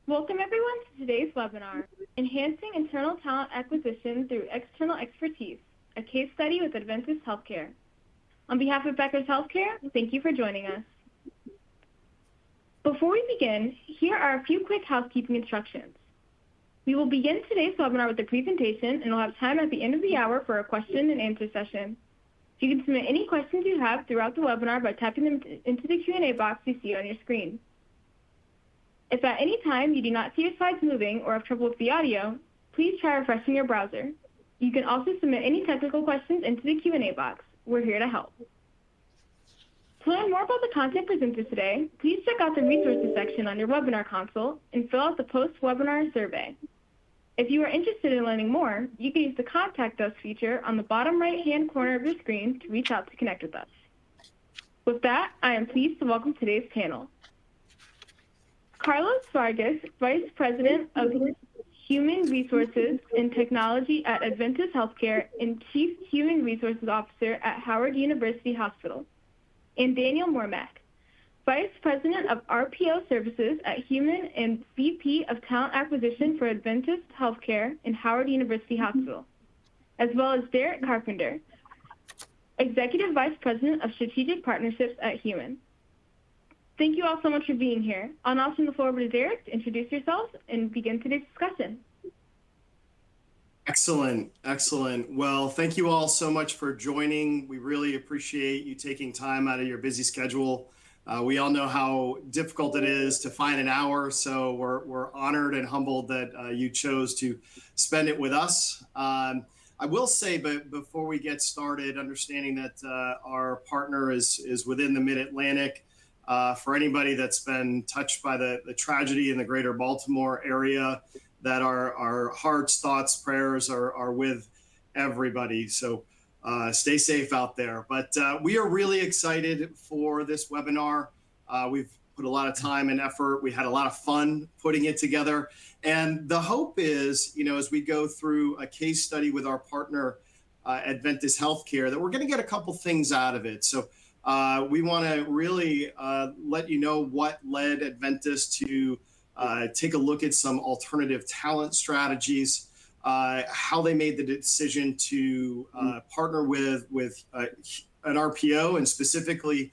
Welcome everyone to today's webinar, Enhancing Internal Talent Acquisition Through External Expertise, a case study with Adventist Healthcare. On behalf of Becker's Healthcare, thank you for joining us. Before we begin, here are a few quick housekeeping instructions. We will begin today's webinar with a presentation and we'll have time at the end of the hour for a question and answer session. You can submit any questions you have throughout the webinar by typing them into the Q&A box you see on your screen. If at any time you do not see your slides moving or have trouble with the audio, please try refreshing your browser. You can also submit any technical questions into the Q&A box. We're here to help. To learn more about the content presented today, please check out the resources section on your webinar console and fill out the post-webinar survey. If you are interested in learning more, you can use the Contact Us feature on the bottom right-hand corner of your screen to reach out to connect with us. With that, I am pleased to welcome today's panel. Carlos Vargas, Vice President of Human Resources and Technology at Adventist Healthcare and Chief Human Resources Officer at Howard University Hospital, and Daniel Mormack, Vice President of RPO Services at Hueman and VP of Talent Acquisition for Adventist Healthcare and Howard University Hospital, as well as Derek Carpenter, Executive Vice President of Strategic Partnerships at Hueman. Thank you all so much for being here. I'll now turn the floor over to Derek to introduce yourselves and begin today's discussion. Excellent, excellent. Well, thank you all so much for joining. We really appreciate you taking time out of your busy schedule. We all know how difficult it is to find an hour, so we're honored and humbled that you chose to spend it with us. I will say, but before we get started, understanding that our partner is within the Mid-Atlantic, for anybody that's been touched by the tragedy in the greater Baltimore area, that our hearts, thoughts, prayers are with everybody. So stay safe out there. But we are really excited for this webinar. We've put a lot of time and effort. We had a lot of fun putting it together. And the hope is, as we go through a case study with our partner, Adventist Healthcare, that we're going to get a couple things out of it. So we want to really let you know what led Adventist to take a look at some alternative talent strategies, how they made the decision to partner with an RPO and specifically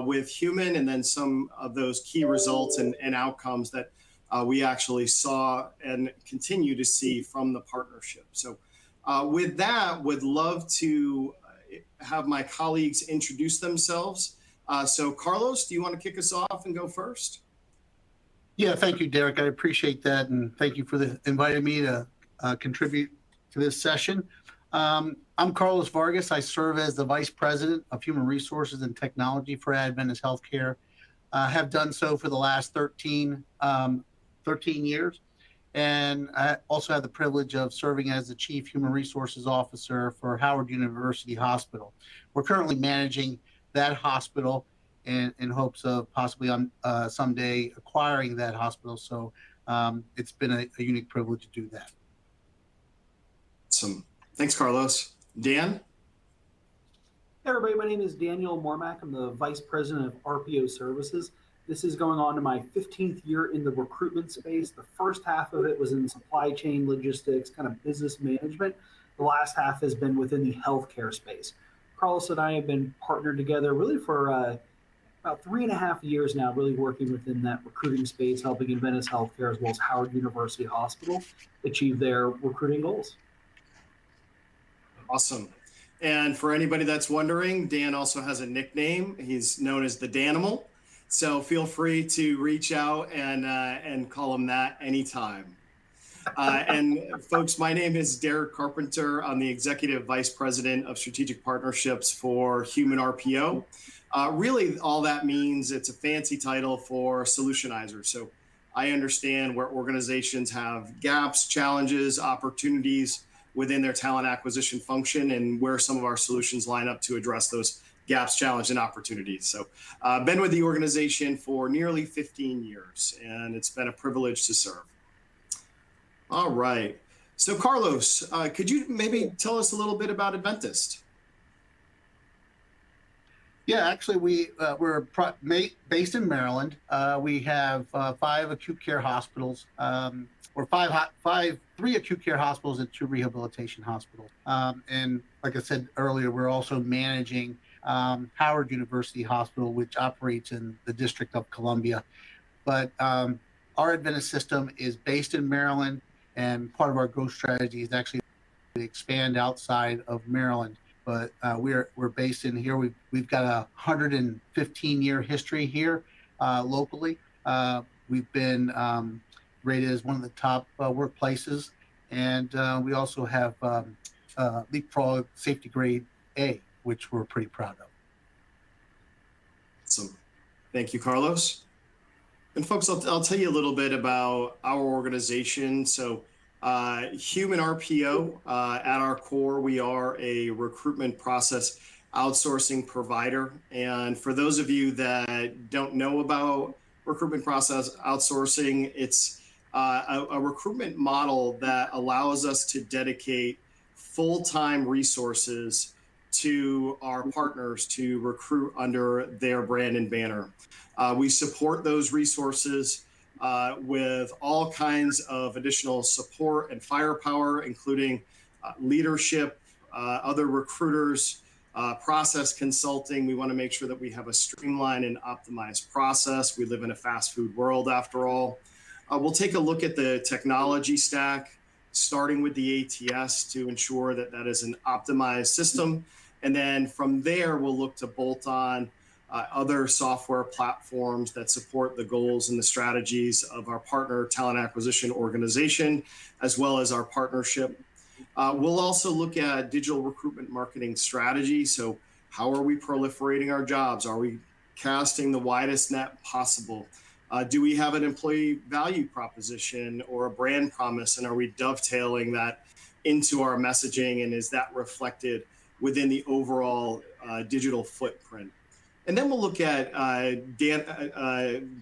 with Hueman, and then some of those key results and outcomes that we actually saw and continue to see from the partnership. So with that, would love to have my colleagues introduce themselves. So Carlos, do you want to kick us off and go first? Yeah, thank you, Derek. I appreciate that. And thank you for inviting me to contribute to this session. I'm Carlos Vargas. I serve as the Vice President of Human Resources and Technology for Adventist Healthcare. I have done so for the last 13 years. And I also had the privilege of serving as the Chief Human Resources Officer for Howard University Hospital. We're currently managing that hospital in hopes of possibly someday acquiring that hospital. So it's been a unique privilege to do that. Awesome. Thanks, Carlos. Dan? Hey, everybody. My name is Daniel Mormack. I'm the Vice President of RPO Services. This is going on to my 15th year in the recruitment space. The first half of it was in supply chain logistics, kind of business management. The last half has been within the healthcare space. Carlos and I have been partnered together really for about 3.5 years now, really working within that recruiting space, helping Adventist Healthcare as well as Howard University Hospital achieve their recruiting goals. Awesome. And for anybody that's wondering, Dan also has a nickname. He's known as the Danimal. So feel free to reach out and call him that anytime. And folks, my name is Derek Carpenter. I'm the Executive Vice President of Strategic Partnerships for Human RPO. Really, all that means, it's a fancy title for solutionizer. So I understand where organizations have gaps, challenges, opportunities within their talent acquisition function, and where some of our solutions line up to address those gaps, challenges, and opportunities. So been with the organization for nearly 15 years, and it's been a privilege to serve. All right. So Carlos, could you maybe tell us a little bit about Adventist? Yeah, actually, based in Maryland. We have 5 acute care hospitals, or three acute care hospitals and 2 rehabilitation hospitals. And like I said earlier, we're also managing Howard University Hospital, which operates in the District of Columbia. But our Adventist system is based in Maryland, and part of our growth strategy is actually to expand outside of Maryland. But we're based in here. We've got a 115-year history here locally. We've been rated as one of the top workplaces, and we also have leapfrog safety grade A, which we're pretty proud of. Awesome. Thank you, Carlos. And folks, I'll tell you a little bit about our organization. So Human RPO, at our core, we are a recruitment process outsourcing provider. And for those of you that don't know about recruitment process outsourcing, it's a recruitment model that allows us to dedicate full-time resources to our partners to recruit under their brand and banner. We support those resources with all kinds of additional support and firepower, including leadership, other recruiters, process consulting. We want to make sure that we have a streamlined and optimized process. We live in a fast food world, after all. We'll take a look at the technology stack, starting with the ATS to ensure that that is an optimized system. And then from there, we'll look to bolt on other software platforms that support the goals and the strategies of our partner talent acquisition organization, as well as our partnership. We'll also look at digital recruitment marketing strategy. So how are we proliferating our jobs? Are we casting the widest net possible? Do we have an employee value proposition or a brand promise? And are we dovetailing that into our messaging? And is that reflected within the overall digital footprint? And then we'll look at data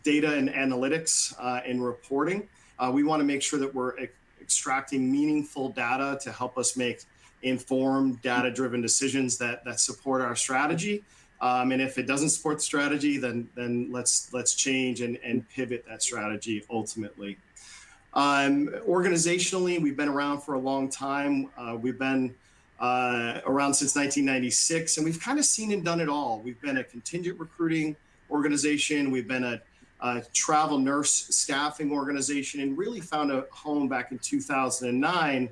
and analytics and reporting. We want to make sure that we're extracting meaningful data to help us make informed, data-driven decisions that support our strategy. And if it doesn't support the strategy, then let's change and pivot that strategy ultimately. Organizationally, we've been around for a long time. We've been around since 1996, and we've kind of seen and done it all. We've been a contingent recruiting organization. We've been a travel nurse staffing organization, and really found a home back in 2009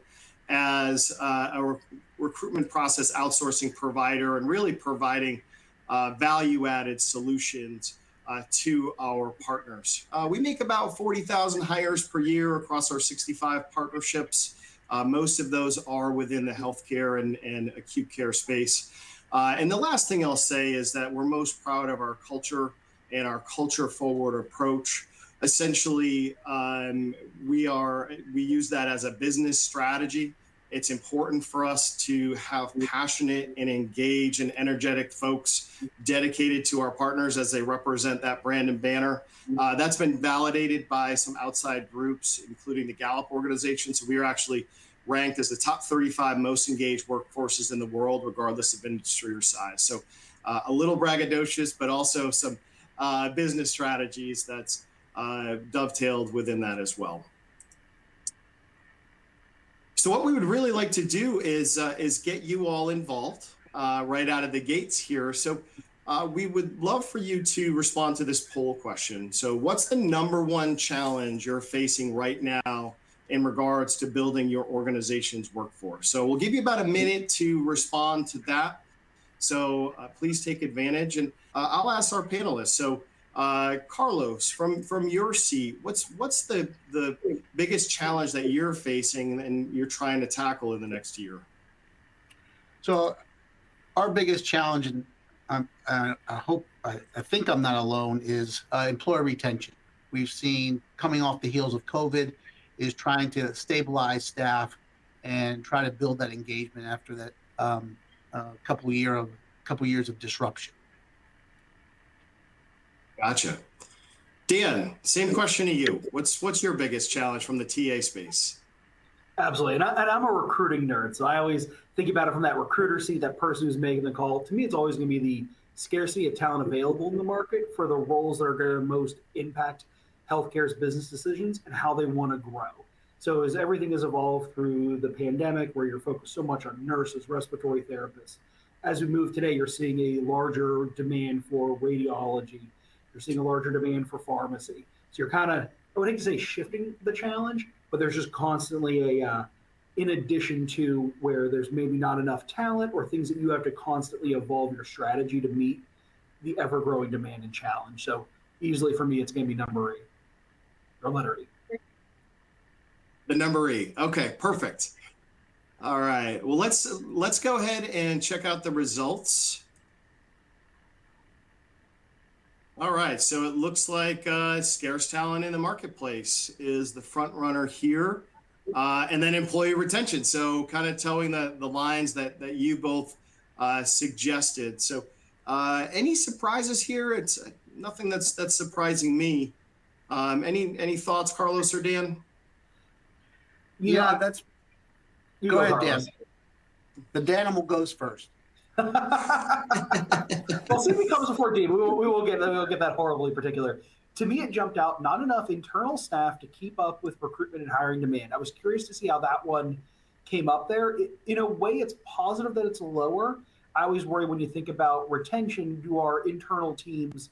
as a recruitment process outsourcing provider, and really providing value-added solutions to our partners. We make about 40,000 hires per year across our 65 partnerships. Most of those are within the healthcare and acute care space. And the last thing I'll say is that we're most proud of our culture and our culture-forward approach. Essentially, we use that as a business strategy. It's important for us to have passionate and engaged and energetic folks dedicated to our partners as they represent that brand and banner. That's been validated by some outside groups, including the Gallup organization. So we are actually ranked as the top 35 most engaged workforces in the world, regardless of industry or size. So a little braggadocious, but also some business strategies that's dovetailed within that as well. So what we would really like to do is get you all involved right out of the gates here. So we would love for you to respond to this poll question. So what's the #1 challenge you're facing right now in regards to building your organization's workforce? So we'll give you about a minute to respond to that. So please take advantage. And I'll ask our panelists. So Carlos, from your seat, what's the biggest challenge that you're facing and you're trying to tackle in the next year? So our biggest challenge, and I think I'm not alone, is employee retention. We've seen, coming off the heels of COVID, is trying to stabilize staff and try to build that engagement after that couple years of disruption. Gotcha. Dan, same question to you. What's your biggest challenge from the TA space? Absolutely. And I'm a recruiting nerd, so I always think about it from that recruiter seat, that person who's making the call. To me, it's always going to be the scarcity of talent available in the market for the roles that are going to most impact healthcare's business decisions and how they want to grow. So as everything has evolved through the pandemic, where you're focused so much on nurses, respiratory therapists, as we move today, you're seeing a larger demand for radiology. You're seeing a larger demand for pharmacy. So you're kind of, I would hate to say shifting the challenge, but there's just constantly in addition to where there's maybe not enough talent or things that you have to constantly evolve your strategy to meet the ever-growing demand and challenge. So easily for me, it's going to be number E, or letter E. The number E. Okay, perfect. All right. Well, let's go ahead and check out the results. All right. So it looks like scarce talent in the marketplace is the front runner here, and then employee retention. So kind of towing the lines that you both suggested. So any surprises here? It's nothing that's surprising me. Any thoughts, Carlos or Dan? Yeah, that's. Go ahead, Dan. Carlos. The Danimal goes first. Well, CB comes before D. We will get that horribly particular. To me, it jumped out. Not enough internal staff to keep up with recruitment and hiring demand. I was curious to see how that one came up there. In a way, it's positive that it's lower. I always worry when you think about retention. Do our internal teams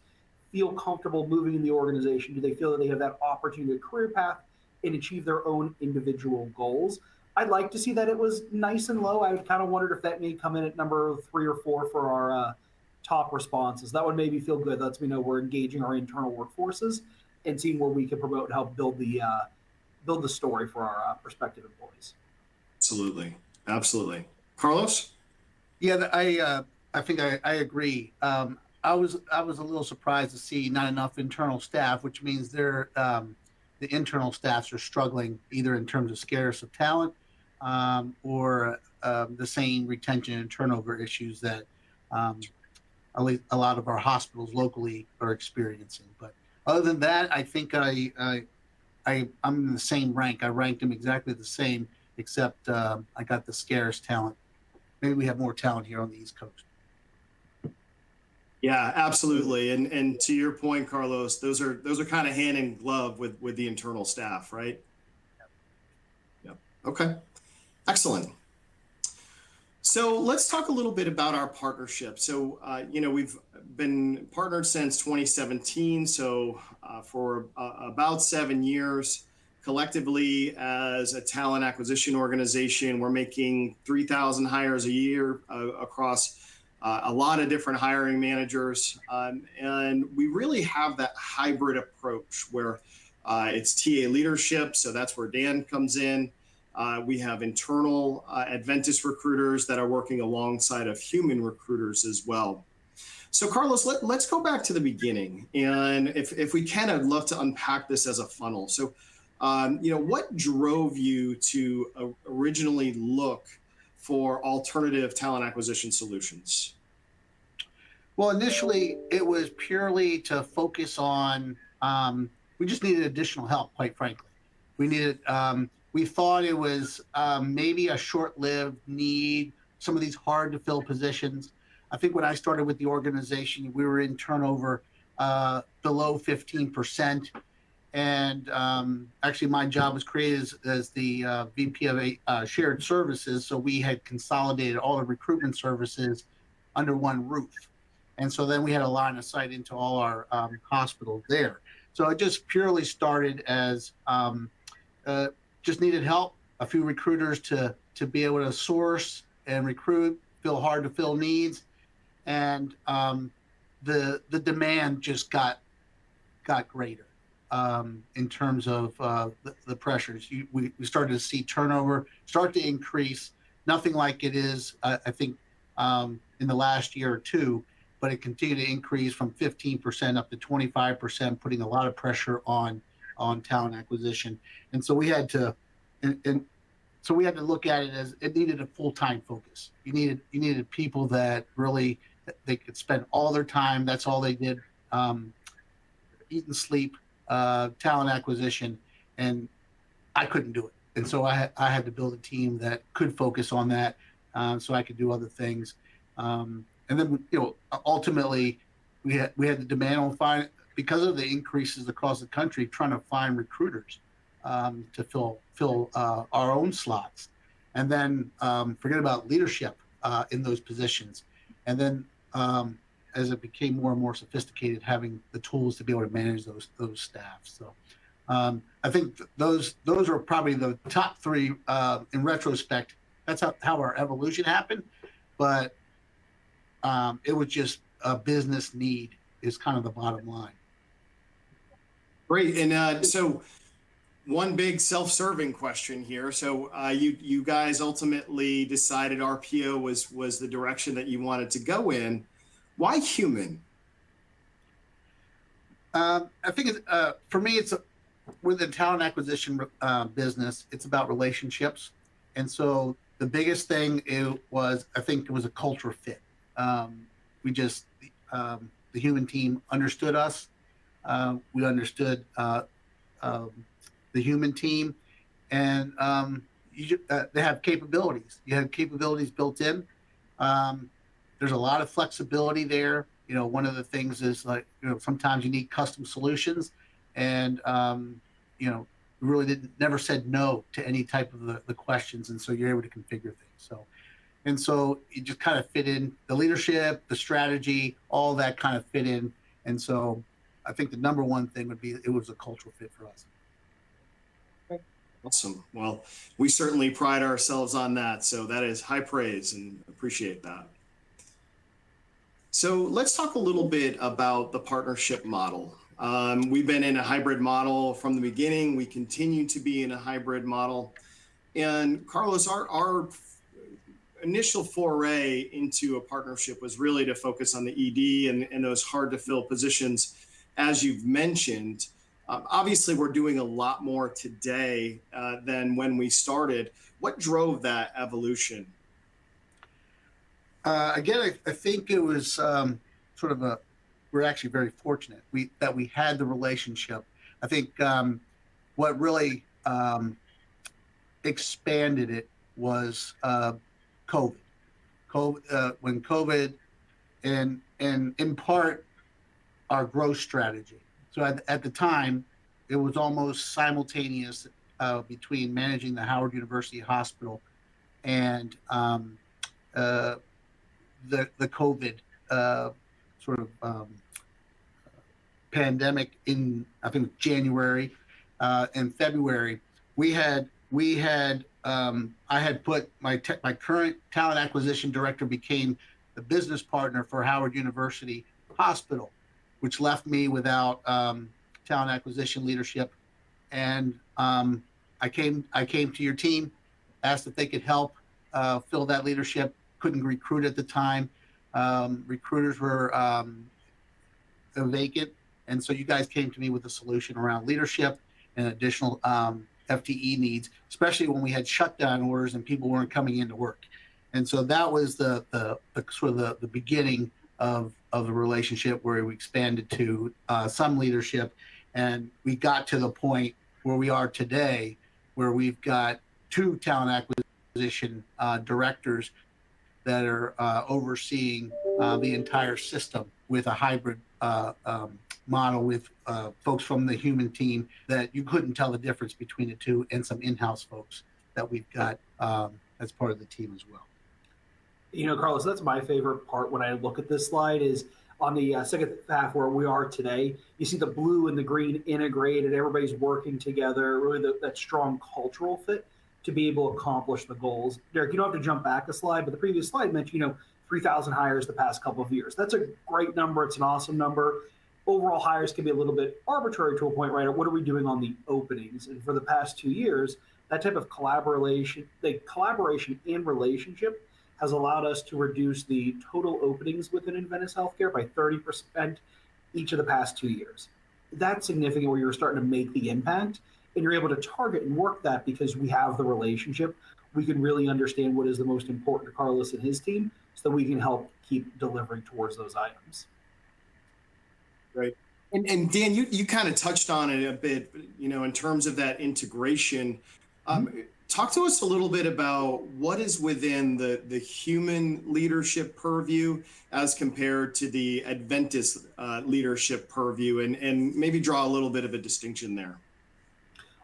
feel comfortable moving in the organization? Do they feel that they have that opportunity, career path, and achieve their own individual goals? I'd like to see that it was nice and low. I kind of wondered if that may come in at number 3 or 4 for our top responses. That would maybe feel good. Lets me know we're engaging our internal workforces and seeing where we can promote and help build the story for our prospective employees. Absolutely. Carlos? Yeah, I think I agree. I was a little surprised to see not enough internal staff, which means the internal staffs are struggling either in terms of scarce of talent or the same retention and turnover issues that at least a lot of our hospitals locally are experiencing. But other than that, I think I'm in the same rank. I ranked them exactly the same, except I got the scarce talent. Maybe we have more talent here on the East Coast. Yeah, absolutely. And to your point, Carlos, those are kind of hand in glove with the internal staff, right? Yep. Okay. Excellent. So let's talk a little bit about our partnership. So, we've been partnered since 2017. So for about 7 years, collectively as a talent acquisition organization, we're making 3,000 hires a year across a lot of different hiring managers. And we really have that hybrid approach where it's TA leadership. So that's where Dan comes in. We have internal Adventist recruiters that are working alongside of human recruiters as well. So Carlos, let's go back to the beginning. And if we can, I'd love to unpack this as a funnel. So, what drove you to originally look for alternative talent acquisition solutions? Well, initially it was purely to focus on, we just needed additional help, quite frankly. We thought it was maybe a short-lived need, some of these hard to fill positions. I think when I started with the organization, we were in turnover below 15%. And actually my job was created as the VP of shared services. So we had consolidated all the recruitment services under one roof. And so then we had a line of sight into all our hospitals there. So it just purely started as just needed help, a few recruiters to be able to source and recruit, fill hard to fill needs. And the demand just got greater in terms of the pressures. We started to see turnover start to increase, nothing like it is, I think, in the last year or two, but it continued to increase from 15% up to 25%, putting a lot of pressure on talent acquisition. And so we had to, so we had to look at it as it needed a full-time focus. You needed people that really, they could spend all their time. That's all they did, eat and sleep, talent acquisition, and I couldn't do it. And so I had to build a team that could focus on that, so I could do other things. and then, ultimately we had the demand on because of the increases across the country, trying to find recruiters to fill our own slots, and then forget about leadership in those positions, and then as it became more and more sophisticated, having the tools to be able to manage those staff. So I think those are probably the top three. In retrospect, that's how our evolution happened, but it was just a business need is kind of the bottom line. Great. And so one big self-serving question here. So you guys ultimately decided RPO was the direction that you wanted to go in. Why Hueman? I think for me, with the talent acquisition business, it's about relationships. And so the biggest thing I think it was a culture fit. The Hueman team understood us. We understood the Hueman team, and they have capabilities. You have capabilities built in. There's a lot of flexibility there. One of the things is sometimes you need custom solutions, and really never said no to any type of the questions, and so you're able to configure things. So you just kind of fit in the leadership, the strategy, all that kind of fit in, and so I think the number one thing would be it was a cultural fit for us. Awesome. Well, we certainly pride ourselves on that. So that is high praise and appreciate that. So let's talk a little bit about the partnership model. We've been in a hybrid model from the beginning. We continue to be in a hybrid model. And Carlos, our initial foray into a partnership was really to focus on the ED and those hard to fill positions, as you've mentioned. Obviously, we're doing a lot more today than when we started. What drove that evolution? Again, I think it was we're actually very fortunate that we had the relationship. I think what really expanded it was COVID. When COVID, and in part, our growth strategy. So at the time, it was almost simultaneous between managing the Howard University Hospital and the COVID pandemic in, I think, January and February. I had put my current talent acquisition director became the business partner for Howard University Hospital, which left me without talent acquisition leadership. And I came to your team, asked if they could help fill that leadership. Couldn't recruit at the time. Recruiters were vacant. And so you guys came to me with a solution around leadership and additional FTE needs, especially when we had shutdown orders and people weren't coming into work. And so that was the beginning of the relationship, where we expanded to some leadership, and we got to the point where we are today, where we've got 2 talent acquisition directors that are overseeing the entire system with a hybrid model with folks from the Hueman team that you couldn't tell the difference between the two, and some in-house folks that we've got as part of the team as well. Carlos, that's my favorite part when I look at this slide is on the second half where we are today. You see the blue and the green integrated, everybody's working together, really that strong cultural fit to be able to accomplish the goals. Derek, you don't have to jump back a slide, but the previous slide mentioned, 3,000 hires the past couple of years. That's a great number. It's an awesome number. Overall hires can be a little bit arbitrary to a point, right? What are we doing on the openings? And for the past 2 years, that type of collaboration and relationship has allowed us to reduce the total openings within Adventist Healthcare by 30% each of the past 2 years. That's significant, where you're starting to make the impact, and you're able to target and work that because we have the relationship. We can really understand what is the most important to Carlos and his team, so that we can help keep delivering towards those items. Right. And Dan, you kind of touched on it a bit, in terms of that integration. talk to us a little bit about what is within the human leadership purview as compared to the Adventist leadership purview, and maybe draw a little bit of a distinction there.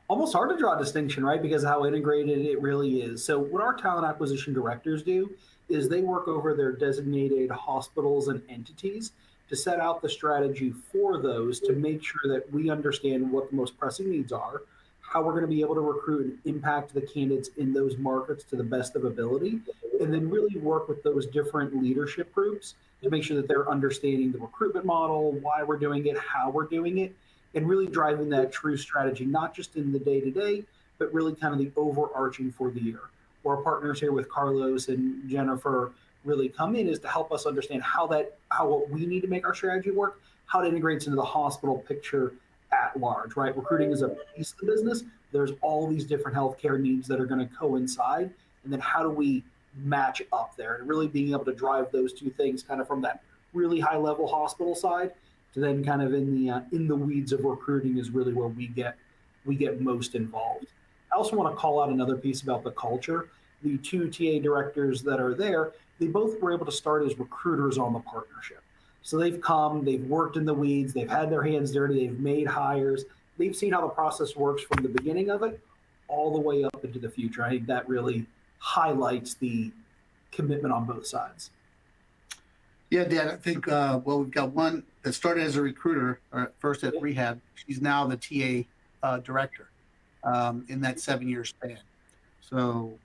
Almost hard to draw a distinction, right? Because how integrated it really is. So what our talent acquisition directors do is they work over their designated hospitals and entities to set out the strategy for those to make sure that we understand what the most pressing needs are, how we're going to be able to recruit and impact the candidates in those markets to the best of ability, and then really work with those different leadership groups to make sure that they're understanding the recruitment model, why we're doing it, how we're doing it, and really driving that true strategy, not just in the day-to-day, but really kind of the overarching for the year. Where our partners here with Carlos and Jennifer really come in is to help us understand how what we need to make our strategy work, how it integrates into the hospital picture at large, right? Recruiting is a piece of the business. There's all these different healthcare needs that are going to coincide. And then how do we match up there? And really being able to drive those two things kind of from that really high level hospital side to then kind of in the weeds of recruiting is really where we get most involved. I also want to call out another piece about the culture. The two TA directors that are there, they both were able to start as recruiters on the partnership. So they've come, they've worked in the weeds, they've had their hands dirty, they've made hires, they've seen how the process works from the beginning of it all the way up into the future. I think that really highlights the commitment on both sides. Yeah, Dan, I think, we've got one that started as a recruiter, first at rehab. She's now the TA director in that 7-year span. So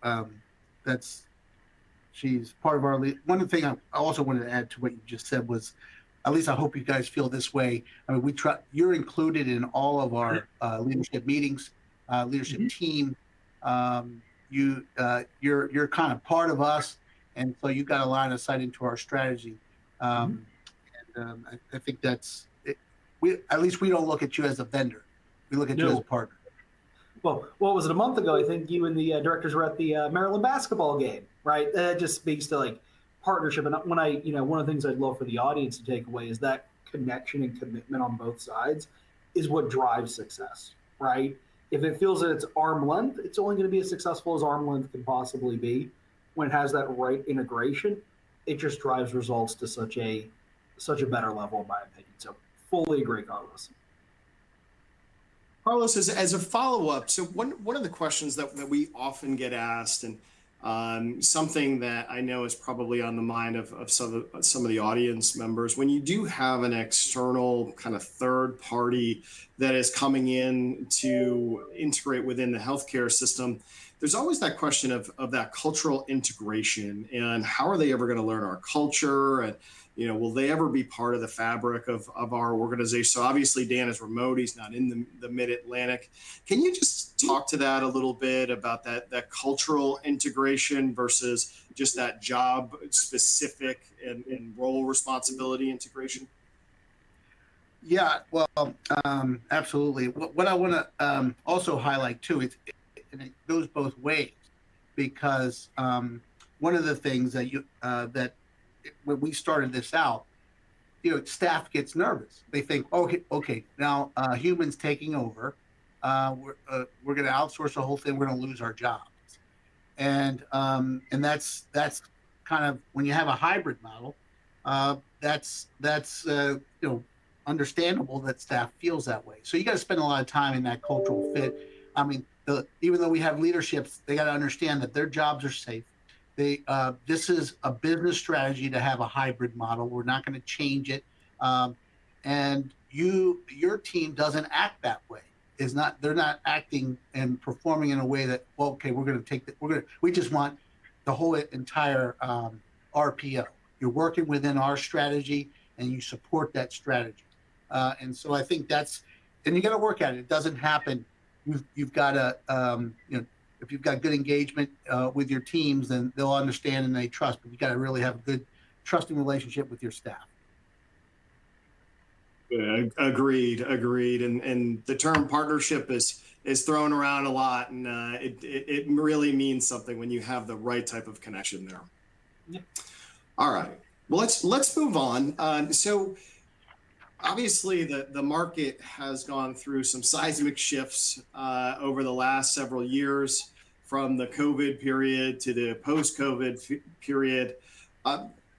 she's part of our lead. One thing I also wanted to add to what you just said was, at least I hope you guys feel this way. I mean, you're included in all of our leadership meetings, leadership team. You're kind of part of us, and so you got a line of sight into our strategy. I think that's it. At least we don't look at you as a vendor. We look at you as a partner. Well, what was it, a month ago? I think you and the directors were at the Maryland basketball game, right? That just speaks to like partnership. And when one of the things I'd love for the audience to take away is that connection and commitment on both sides is what drives success, right? If it feels that it's arm length, it's only going to be as successful as arm length can possibly be. When it has that right integration, it just drives results to such a better level, in my opinion. So fully agree, Carlos. Carlos, as a follow-up, so one of the questions that we often get asked, and something that I know is probably on the mind of some of the audience members, when you do have an external kind of third party that is coming in to integrate within the healthcare system, there's always that question of that cultural integration and how are they ever going to learn our culture, and will they ever be part of the fabric of our organization? So obviously Dan is remote, he's not in the mid-Atlantic. Can you just talk to that a little bit about that cultural integration versus just that job specific and role responsibility integration? Yeah, well, absolutely. What I want to also highlight too, and it goes both ways, because one of the things that when we started this out, staff gets nervous. They think, okay, now Hueman's taking over. We're going to outsource the whole thing. We're going to lose our jobs, and that's kind of when you have a hybrid model. That's understandable that staff feels that way. So you got to spend a lot of time in that cultural fit. I mean, even though we have leaderships, they got to understand that their jobs are safe. This is a business strategy to have a hybrid model. We're not going to change it. And your team doesn't act that way. They're not acting and performing in a way that, well, okay, we just want the whole entire RPO. You're working within our strategy and you support that strategy. And so I think and you got to work at it. It doesn't happen. You've got to, if you've got good engagement with your teams, then they'll understand and they trust. But you got to really have a good, trusting relationship with your staff. Agreed. And the term partnership is thrown around a lot, and it really means something when you have the right type of connection there. Yeah. All right. Well, let's move on. So obviously the market has gone through some seismic shifts over the last several years. from the COVID period to the post-COVID period.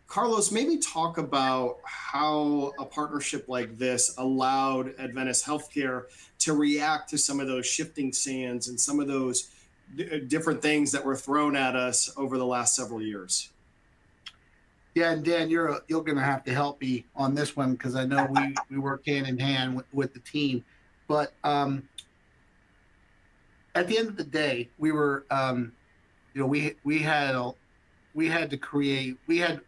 Carlos, maybe talk about how a partnership like this allowed Adventist Healthcare to react to some of those shifting sands and some of those different things that were thrown at us over the last several years. Yeah, and Dan, you're going to have to help me on this one because I know we work hand in hand with the team. But at the end of the day, we were, we had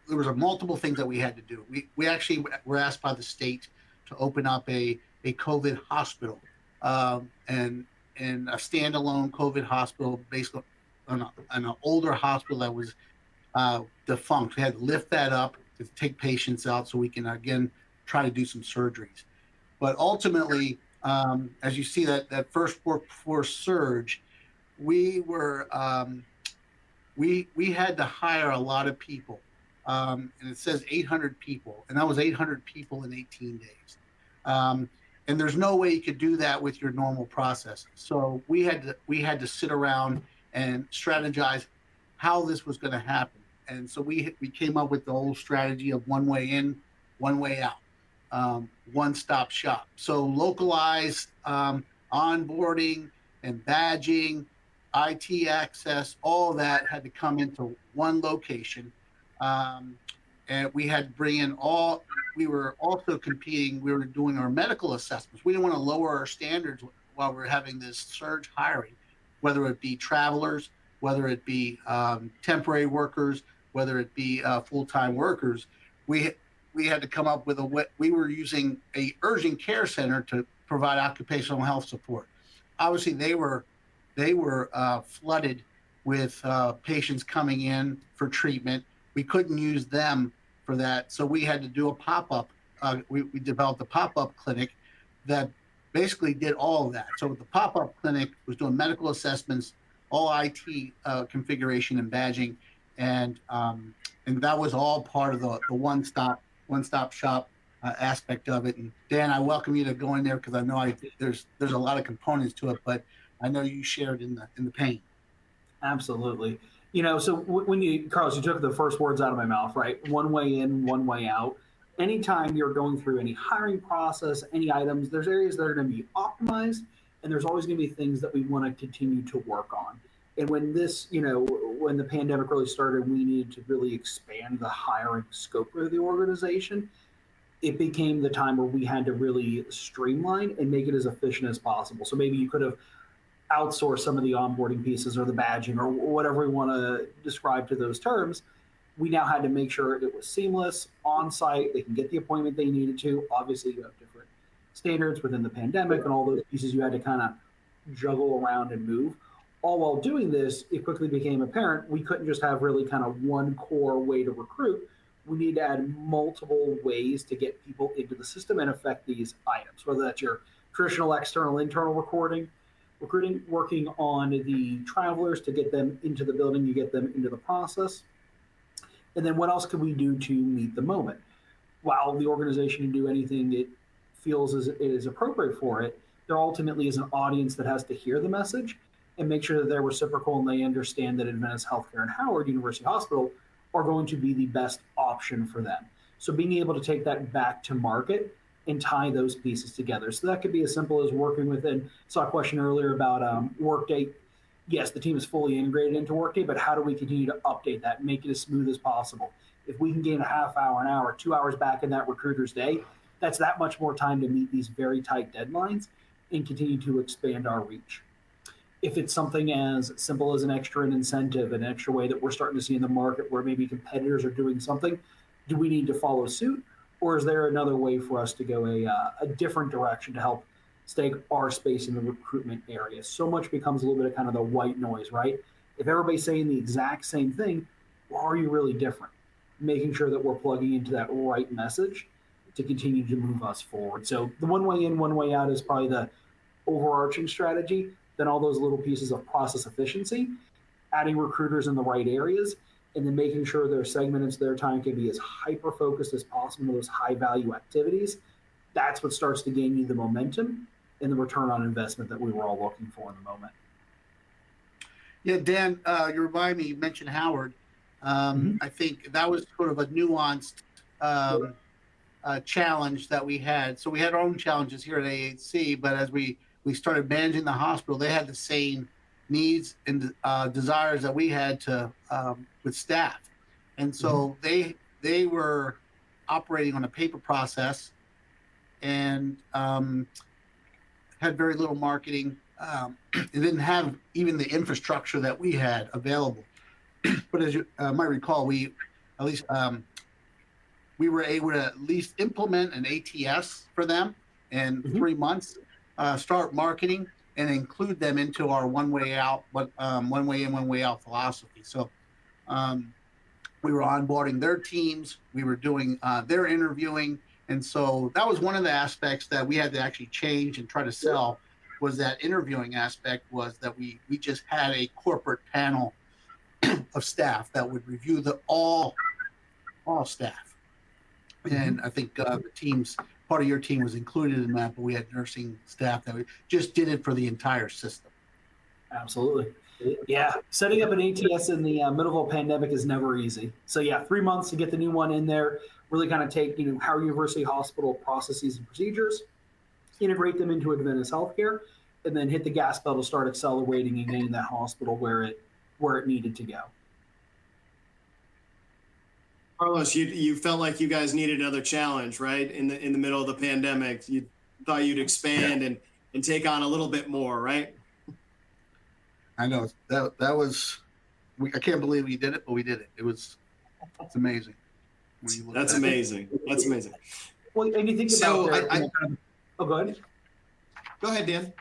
there was multiple things that we had to do. We actually were asked by the state to open up a COVID hospital and a standalone COVID hospital based on an older hospital that was defunct. We had to lift that up to take patients out so we can again try to do some surgeries. But ultimately, as you see that first workforce surge, we were we had to hire a lot of people, and it says 800 people, and that was 800 people in 18 days. And there's no way you could do that with your normal process. So we had to sit around and strategize how this was going to happen. And so we came up with the whole strategy of one way in, one way out, one-stop shop. So localized onboarding and badging, IT access, all that had to come into one location. And we had to bring in we were also competing, we were doing our medical assessments. We didn't want to lower our standards while we're having this surge hiring, whether it be travelers, whether it be temporary workers, whether it be full-time workers. We had to come up with we were using a urgent care center to provide occupational health support. Obviously, they were flooded with patients coming in for treatment. We couldn't use them for that, so we had to do a pop-up. We developed a pop-up clinic that basically did all of that. So the pop-up clinic was doing medical assessments, all IT configuration and badging, and that was all part of the one-stop shop aspect of it. And Dan, I welcome you to go in there because I know there's a lot of components to it, but I know you shared in the pain. Absolutely. So when Carlos, you took the first words out of my mouth, right? One way in, one way out. Anytime you're going through any hiring process, any items, there's areas that are going to be optimized, and there's always going to be things that we want to continue to work on. And when when the pandemic really started, we needed to really expand the hiring scope of the organization. It became the time where we had to really streamline and make it as efficient as possible. So maybe you could have outsourced some of the onboarding pieces or the badging or whatever we want to describe to those terms. We now had to make sure it was seamless, on-site, they can get the appointment they needed to. Obviously, you have different standards within the pandemic and all those pieces you had to kind of juggle around and move. All while doing this, it quickly became apparent we couldn't just have really kind of one core way to recruit. We need to add multiple ways to get people into the system and affect these items, whether that's your traditional external, internal recruiting, working on the travelers to get them into the building, you get them into the process. And then what else can we do to meet the moment? While the organization can do anything it feels it is appropriate for it, there ultimately is an audience that has to hear the message and make sure that they're reciprocal and they understand that Adventist Healthcare and Howard University Hospital are going to be the best option for them. So being able to take that back to market and tie those pieces together. So that could be as simple as working within, saw a question earlier about Workday. Yes, the team is fully integrated into Workday, but how do we continue to update that, make it as smooth as possible? If we can gain a half hour, an hour, 2 hours back in that recruiter's day, that's that much more time to meet these very tight deadlines and continue to expand our reach. If it's something as simple as an extra incentive, an extra way that we're starting to see in the market where maybe competitors are doing something, do we need to follow suit? Or is there another way for us to go a different direction to help stake our space in the recruitment area? So much becomes a little bit of kind of the white noise, right? If everybody's saying the exact same thing, well, are you really different? Making sure that we're plugging into that right message to continue to move us forward. So the one way in, one way out is probably the overarching strategy. Then all those little pieces of process efficiency, adding recruiters in the right areas, and then making sure their segments, their time can be as hyper-focused as possible on those high-value activities. That's what starts to gain you the momentum and the return on investment that we were all looking for in the moment. Yeah, Dan, you remind me, you mentioned Howard. I think that was sort of a nuanced challenge that we had. So we had our own challenges here at AHC, but as we started managing the hospital, they had the same needs and desires that we had to with staff. And so they were operating on a paper process and had very little marketing. It didn't have even the infrastructure that we had available. But as you might recall, we were able to at least implement an ATS for them in 3 months, start marketing, and include them into our one way out, but one way in, one way out philosophy. So we were onboarding their teams, we were doing their interviewing, and so that was one of the aspects that we had to actually change and try to sell. Was that interviewing aspect was that we just had a corporate panel of staff that would review all staff. And I think the teams, part of your team was included in that, but we had nursing staff that we just did it for the entire system. Absolutely. Yeah. Setting up an ATS in the middle of a pandemic is never easy. So yeah, 3 months to get the new one in there, really kind of take, Howard University Hospital processes and procedures, integrate them into Adventist Healthcare, and then hit the gas pedal, start accelerating and getting that hospital where it needed to go. Carlos, you felt like you guys needed another challenge, right? In the middle of the pandemic, you thought you'd expand and take on a little bit more, right? I know that was. I can't believe we did it, but we did it. It's amazing. That's amazing. That's amazing. Well, and you think about oh, go ahead. Go ahead, Dan.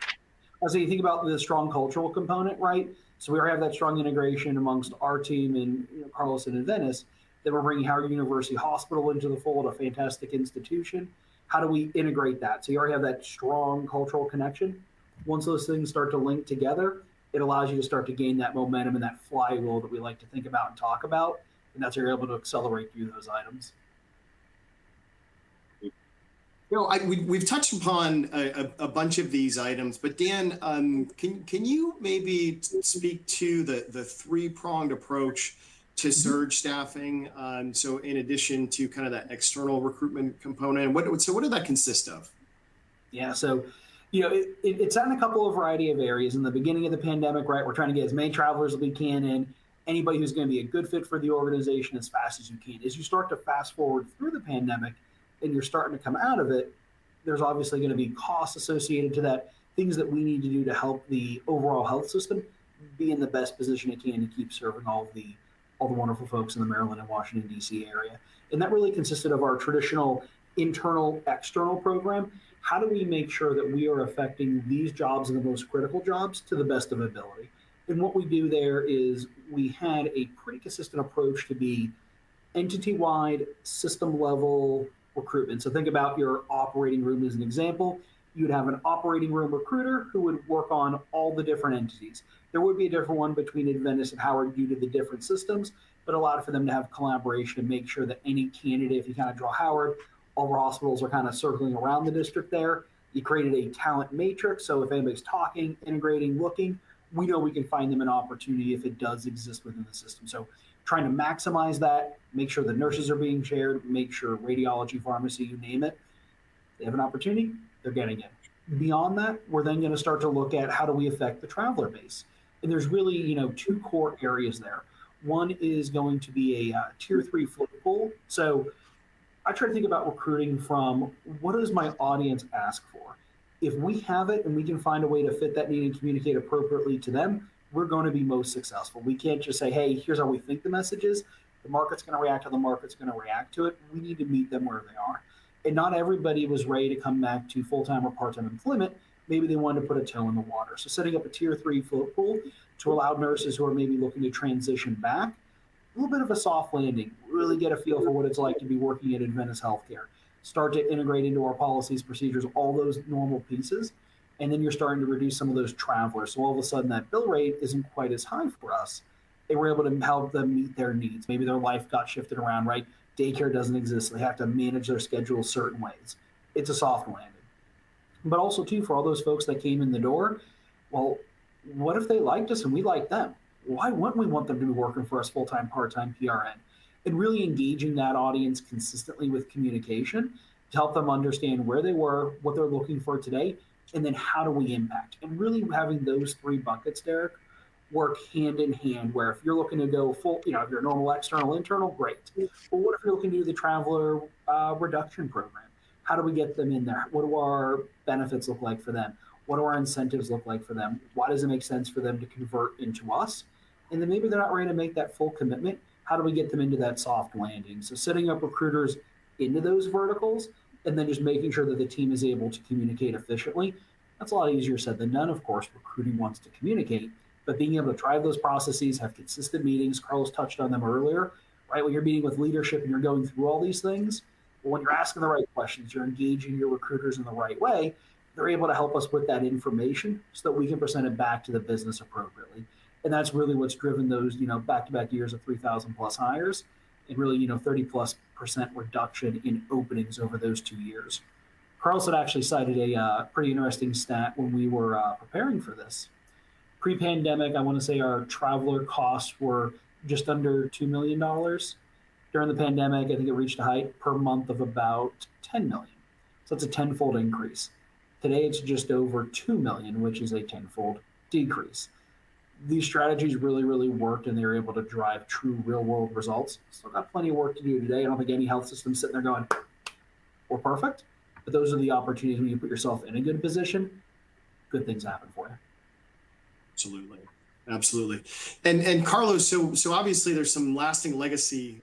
So you think about the strong cultural component, right? So we already have that strong integration amongst our team and Carlos and Adventist. Then we're bringing Howard University Hospital into the fold, a fantastic institution. How do we integrate that? So you already have that strong cultural connection. Once those things start to link together, it allows you to start to gain that momentum and that flywheel that we like to think about and talk about. And that's how you're able to accelerate through those items. We've touched upon a bunch of these items, but Dan, can you maybe speak to the three-pronged approach to surge staffing? So in addition to kind of that external recruitment component, what did that consist of? Yeah, so it's on a couple of variety of areas. In the beginning of the pandemic, right, we're trying to get as many travelers as we can in, anybody who's going to be a good fit for the organization as fast as you can. As you start to fast forward through the pandemic and you're starting to come out of it, there's obviously going to be costs associated to that, things that we need to do to help the overall health system be in the best position it can to keep serving all the wonderful folks in the Maryland and Washington, D.C. area. And that really consisted of our traditional internal, external program. How do we make sure that we are affecting these jobs and the most critical jobs to the best of ability? And what we do there is we had a pretty consistent approach to be entity-wide, system-level recruitment. So think about your operating room as an example. You'd have an operating room recruiter who would work on all the different entities. There would be a different one between Adventist and Howard due to the different systems, but allowed for them to have collaboration and make sure that any candidate, if you kind of draw Howard, all of our hospitals are kind of circling around the district there. You created a talent matrix. So if anybody's talking, integrating, looking, we know we can find them an opportunity if it does exist within the system. So trying to maximize that, make sure the nurses are being shared, make sure radiology, pharmacy, you name it, they have an opportunity, they're getting it. Beyond that, we're then going to start to look at how do we affect the traveler base. And there's really, two core areas there. One is going to be a tier 3 float pool. So I try to think about recruiting from what does my audience ask for? If we have it and we can find a way to fit that need and communicate appropriately to them, we're going to be most successful. We can't just say, hey, here's how we think the message is. The market's going to react how the market's going to react to it. We need to meet them where they are. And not everybody was ready to come back to full-time or part-time employment. Maybe they wanted to put a toe in the water. So setting up a tier 3 float pool to allow nurses who are maybe looking to transition back, a little bit of a soft landing, really get a feel for what it's like to be working at Adventist Healthcare. Start to integrate into our policies, procedures, all those normal pieces. And then you're starting to reduce some of those travelers. So all of a sudden that bill rate isn't quite as high for us. They were able to help them meet their needs. Maybe their life got shifted around, right? Daycare doesn't exist. So they have to manage their schedule certain ways. It's a soft landing. But also too, for all those folks that came in the door, well, what if they liked us and we liked them? why wouldn't we want them to be working for us full-time, part-time PRN? And really engaging that audience consistently with communication to help them understand where they were, what they're looking for today, and then how do we impact? And really having those three buckets, Derek, work hand in hand, where if you're looking to go full, if you're a normal external, internal, great. But what if you're looking to do the traveler reduction program? How do we get them in there? What do our benefits look like for them? What do our incentives look like for them? Why does it make sense for them to convert into us? And then maybe they're not ready to make that full commitment. How do we get them into that soft landing? So setting up recruiters into those verticals and then just making sure that the team is able to communicate efficiently. That's a lot easier said than done. Of course, recruiting wants to communicate, but being able to drive those processes, have consistent meetings. Carlos touched on them earlier, right? When you're meeting with leadership and you're going through all these things, well, when you're asking the right questions, you're engaging your recruiters in the right way, they're able to help us with that information so that we can present it back to the business appropriately. And that's really what's driven those, back-to-back years of 3,000 plus hires and really, 30+% reduction in openings over those 2 years. Carlos had actually cited a pretty interesting stat when we were preparing for this. Pre-pandemic, I want to say our traveler costs were just under $2 million. During the pandemic, I think it reached a height per month of about $10 million. So that's a tenfold increase. Today, it's just over $2 million, which is a tenfold decrease. These strategies really, really worked, and they were able to drive true real-world results. Still got plenty of work to do today. I don't think any health system's sitting there going, we're perfect. But those are the opportunities when you put yourself in a good position, good things happen for you. Absolutely. And Carlos, so obviously there's some lasting legacy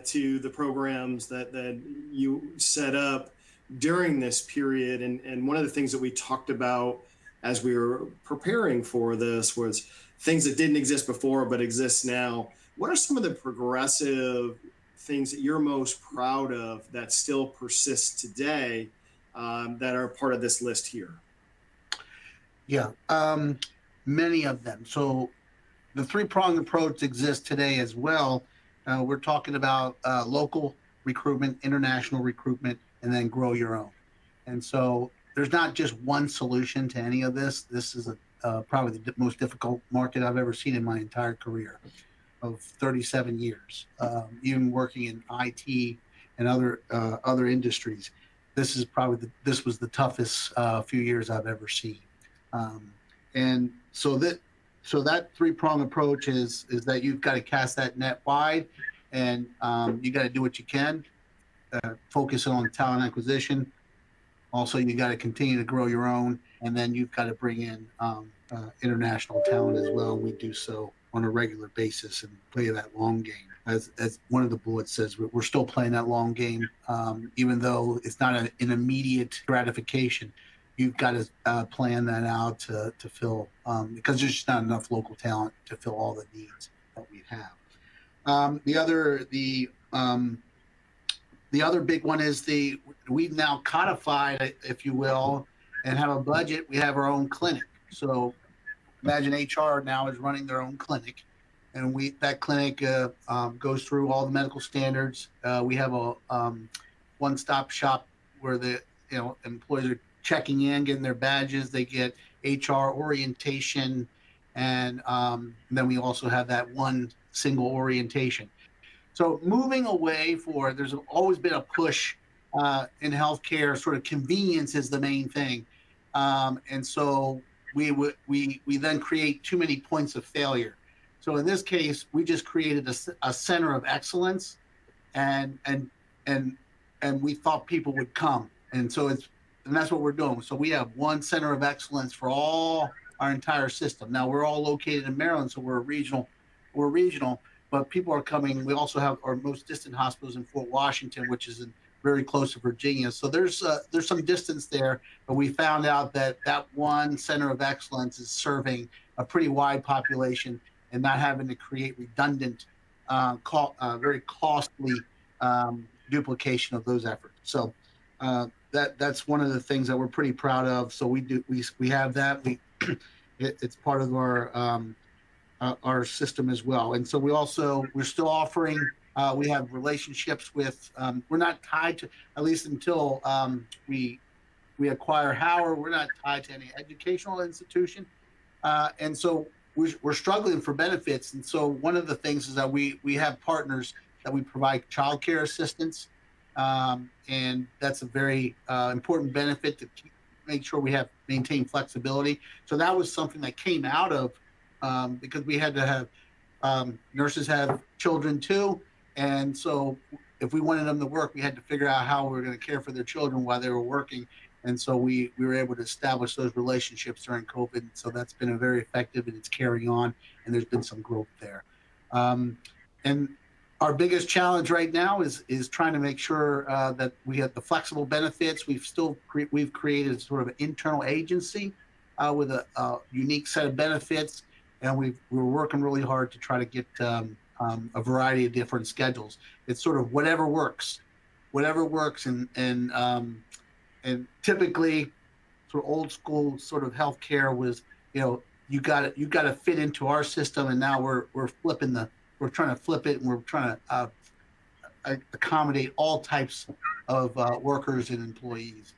to the programs that you set up during this period. And one of the things that we talked about as we were preparing for this was things that didn't exist before but exist now. What are some of the progressive things that you're most proud of that still persist today that are part of this list here? Yeah, many of them. So the three-pronged approach exists today as well. We're talking about local recruitment, international recruitment, and then grow your own. And so there's not just one solution to any of this. This is probably the most difficult market I've ever seen in my entire career of 37 years, even working in IT and other industries. This is probably this was the toughest few years I've ever seen. And so that three-pronged approach is that you've got to cast that net wide, and you got to do what you can, focus on talent acquisition. Also, you got to continue to grow your own, and then you've got to bring in international talent as well. We do so on a regular basis and play that long game. As one of the bullets says, we're still playing that long game, even though it's not an immediate gratification. You've got to plan that out to fill, because there's just not enough local talent to fill all the needs that we have. The other big one is we've now codified, if you will, and have a budget. We have our own clinic. So imagine HR now is running their own clinic, and that clinic goes through all the medical standards. We have a one-stop shop where the employees are checking in, getting their badges. They get HR orientation, and then we also have that one single orientation. So moving away there's always been a push in healthcare, sort of convenience is the main thing. And so we then create too many points of failure. So in this case, we just created a center of excellence, and we thought people would come. And that's what we're doing. So we have one center of excellence for all our entire system. Now we're all located in Maryland, so we're regional, but people are coming. We also have our most distant hospitals in Fort Washington, which is very close to Virginia. So there's some distance there, but we found out that one center of excellence is serving a pretty wide population and not having to create redundant, very costly duplication of those efforts. So that's one of the things that we're pretty proud of. So we have that. It's part of our system as well. And so we're still offering. We have relationships with. We're not tied to, at least until we acquire Howard. We're not tied to any educational institution, and so we're struggling for benefits. And so one of the things is that we have partners that we provide childcare assistance. And that's a very important benefit to make sure we maintain flexibility. So that was something that came out of because we had to have nurses have children too. And so if we wanted them to work, we had to figure out how we were going to care for their children while they were working. And so we were able to establish those relationships during COVID. So that's been a very effective, and it's carrying on, and there's been some growth there. And our biggest challenge right now is trying to make sure that we have the flexible benefits. We've created sort of an internal agency with a unique set of benefits, and we're working really hard to try to get a variety of different schedules. It's sort of whatever works, and typically, sort of old school sort of healthcare was, you got to fit into our system, and now we're trying to flip it, and we're trying to accommodate all types of workers and employees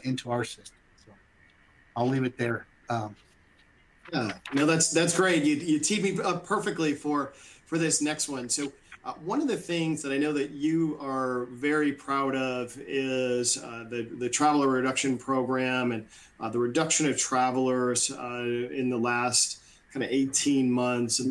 into our system. So I'll leave it there. Yeah, no, that's great. You teed me up perfectly for this next one. So one of the things that I know that you are very proud of is the traveler reduction program and the reduction of travelers in the last kind of 18 months.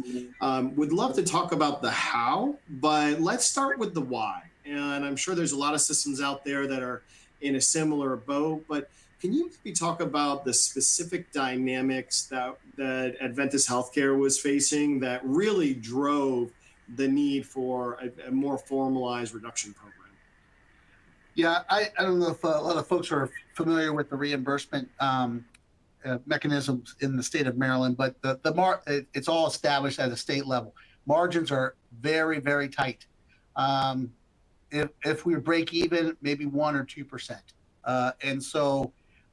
Would love to talk about the how, but let's start with the why. And I'm sure there's a lot of systems out there that are in a similar boat, but can you maybe talk about the specific dynamics that Adventist Healthcare was facing that really drove the need for a more formalized reduction program? Yeah, I don't know if a lot of folks are familiar with the reimbursement mechanisms in the state of Maryland, but it's all established at a state level. Margins are very, very tight. If we break even, maybe 1 or 2%. And so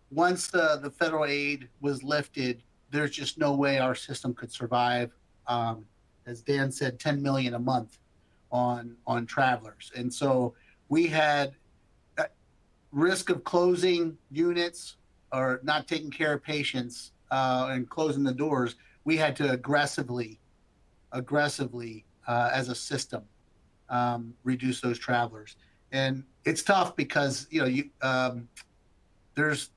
once the federal aid was lifted, there's just no way our system could survive. As Dan said, 10 million a month on travelers. And so we had risk of closing units or not taking care of patients and closing the doors. We had to aggressively as a system reduce those travelers. And it's tough because there's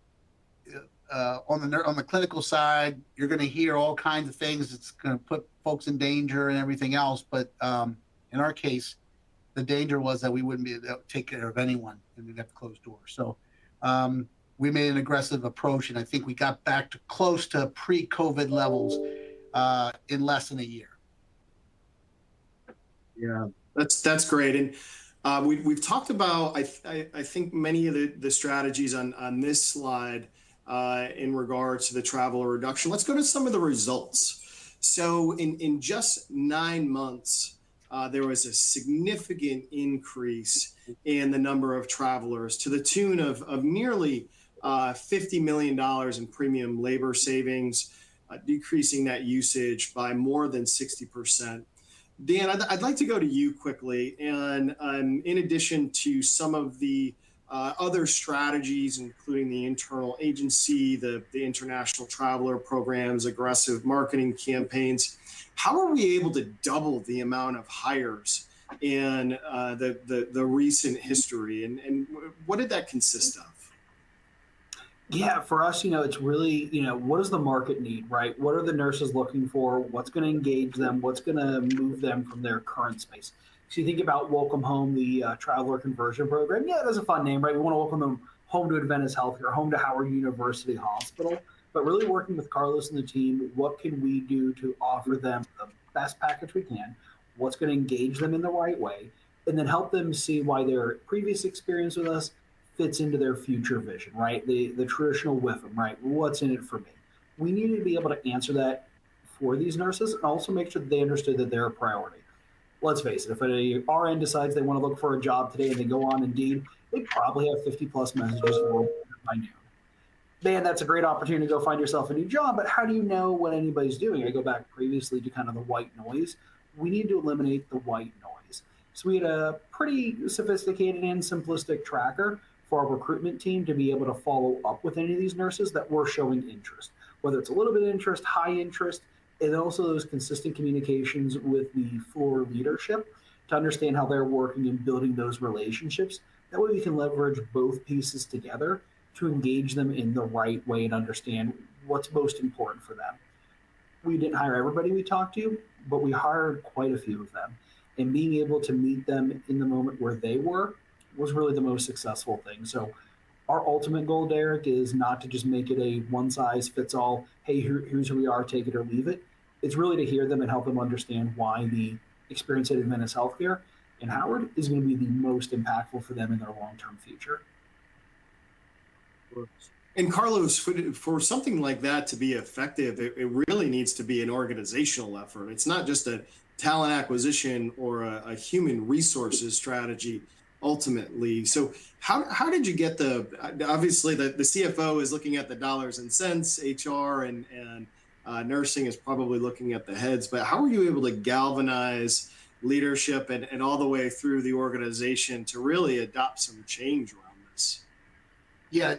on the clinical side, you're going to hear all kinds of things. It's going to put folks in danger and everything else. But in our case, the danger was that we wouldn't be able to take care of anyone, and we'd have to close doors. So we made an aggressive approach, and I think we got back to close to pre-COVID levels in less than a year. Yeah, that's great. And we've talked about, I think, many of the strategies on this slide in regards to the traveler reduction. Let's go to some of the results. So in just 9 months, there was a significant increase in the number of travelers to the tune of nearly $50 million in premium labor savings, decreasing that usage by more than 60%. Dan, I'd like to go to you quickly. And in addition to some of the other strategies, including the internal agency, the international traveler programs, aggressive marketing campaigns, how are we able to double the amount of hires in the recent history? And what did that consist of? Yeah, for us, it's really, what does the market need, right? What are the nurses looking for? What's going to engage them? What's going to move them from their current space? So you think about Welcome Home, the traveler conversion program. Yeah, that's a fun name, right? We want to welcome them home to Adventist Healthcare, home to Howard University Hospital. But really working with Carlos and the team, what can we do to offer them the best package we can? What's going to engage them in the right way? And then help them see why their previous experience with us fits into their future vision, right? The traditional WIFM, right? What's in it for me? We needed to be able to answer that for these nurses and also make sure that they understood that they're a priority. Let's face it, if an RN decides they want to look for a job today and they go on Indeed, they probably have 50 plus messages for them by noon. Man, that's a great opportunity to go find yourself a new job, but how do you know what anybody's doing? I go back previously to kind of the white noise. We need to eliminate the white noise. So we had a pretty sophisticated and simplistic tracker for our recruitment team to be able to follow up with any of these nurses that were showing interest, whether it's a little bit of interest, high interest, And also those consistent communications with the floor leadership to understand how they're working and building those relationships. That way we can leverage both pieces together to engage them in the right way and understand what's most important for them. We didn't hire everybody we talked to, but we hired quite a few of them. And being able to meet them in the moment where they were was really the most successful thing. So our ultimate goal, Derek, is not to just make it a one size fits all, hey, here's who we are, take it or leave it. It's really to hear them and help them understand why the experience at Adventist Healthcare in Howard is going to be the most impactful for them in their long-term future. And Carlos, for something like that to be effective, it really needs to be an organizational effort. It's not just a talent acquisition or a human resources strategy ultimately. So how did you get obviously the CFO is looking at the dollars and cents, HR and nursing is probably looking at the heads, but how were you able to galvanize leadership and all the way through the organization to really adopt some change around this? Yeah,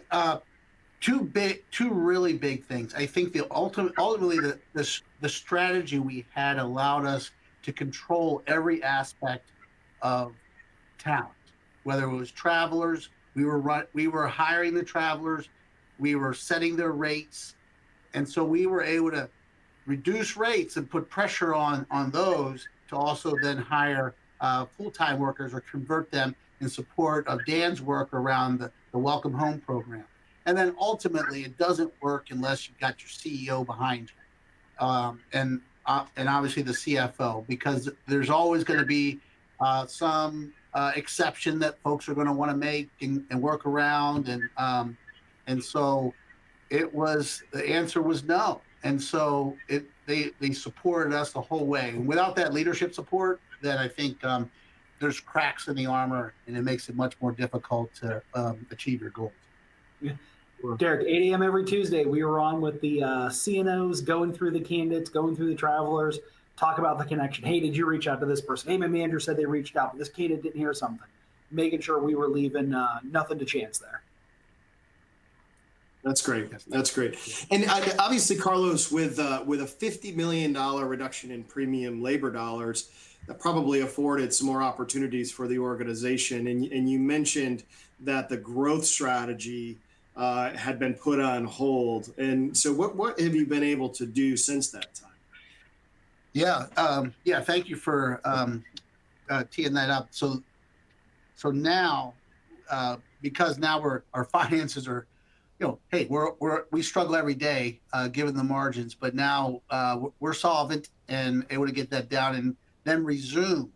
two really big things. I think ultimately the strategy we had allowed us to control every aspect of talent, whether it was travelers, we were hiring the travelers, we were setting their rates, and so we were able to reduce rates and put pressure on those to also then hire full-time workers or convert them in support of Dan's work around the Welcome Home program. And then ultimately, it doesn't work unless you've got your CEO behind you, and obviously the CFO, because there's always going to be some exception that folks are going to want to make and work around, and so the answer was no, and so they supported us the whole way. And without that leadership support, then I think there's cracks in the armor, and it makes it much more difficult to achieve your goals. Yeah. Derek, 8 a.m. every Tuesday, we were on with the CNOs, going through the candidates, going through the travelers, talk about the connection. Hey, did you reach out to this person? Hey, my manager said they reached out, but this candidate didn't hear something. Making sure we were leaving nothing to chance there. That's great. That's great. And obviously, Carlos, with a $50 million reduction in premium labor dollars, that probably afforded some more opportunities for the organization. And you mentioned that the growth strategy had been put on hold. And so what have you been able to do since that time? Yeah. Thank you for teeing that up. So now, because now our finances are, hey, we struggle every day given the margins, but now we're solvent and able to get that down and then resume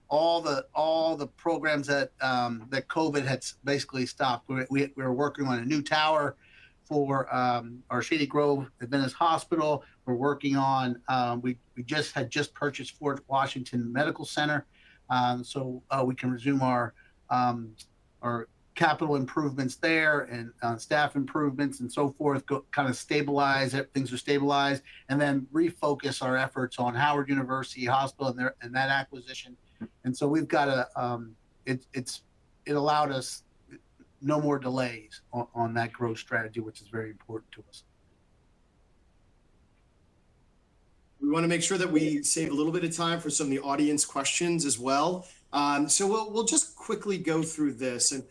all the programs that COVID had basically stopped. We were working on a new tower for our Shady Grove Adventist Hospital. We're working on we just purchased Fort Washington Medical Center, so we can resume our capital improvements there and staff improvements and so forth. Kind of stabilize it. Things are stabilized, and then refocus our efforts on Howard University Hospital and that acquisition. And so we've got it allowed us no more delays on that growth strategy, which is very important to us. We want to make sure that we save a little bit of time for some of the audience questions as well. So we'll just quickly go through this. And